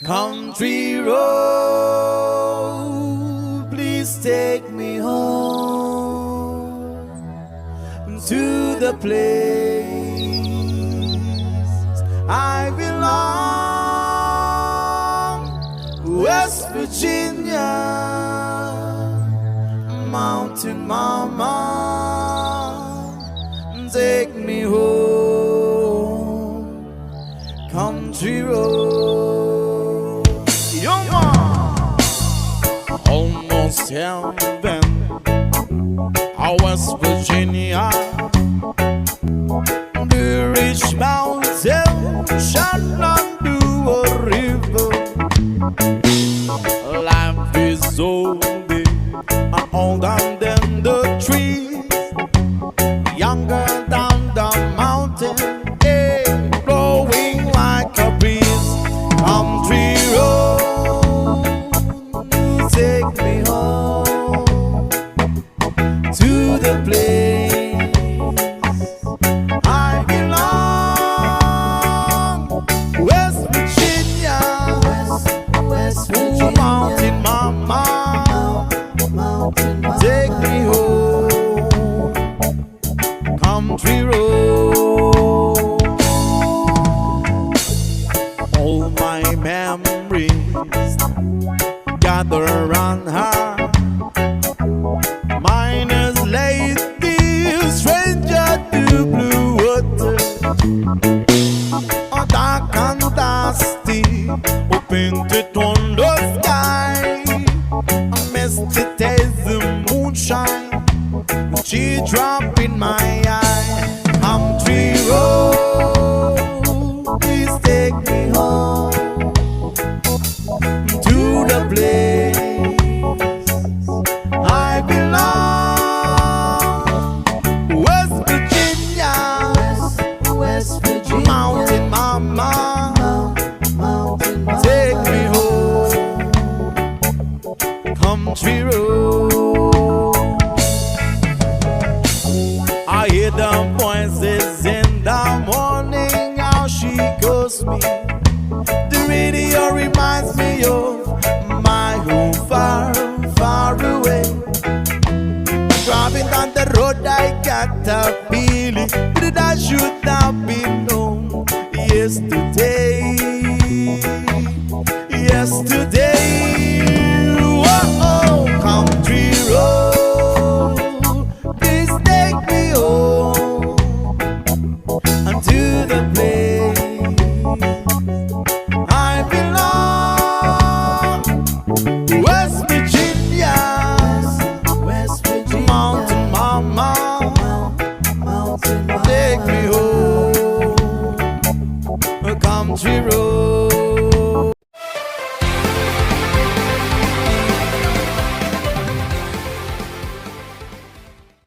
Country road, please take me home to the place I belong, West Virginia, Mountain Mama, take me home, country road. Almost heaven, West Virginia. The rich mountain shall undo a river. Life is so big and older than the trees, younger than the mountain, yeah, blowing like a breeze. Country road, take me home to the place I belong, West Virginia, West Virginia. Ooh, Mountain Mama, take me home, country road. All my memories gather around her. Mine is lady, stranger to blue water. A dark and dusty, painted on the sky. A misty taste of moonshine, she drop in my eye. Country road, please take me home to the place I belong, West Virginia, West Virginia. Mountain Mama, take me home, country road. I hear the voices in the morning, how she calls me. The radio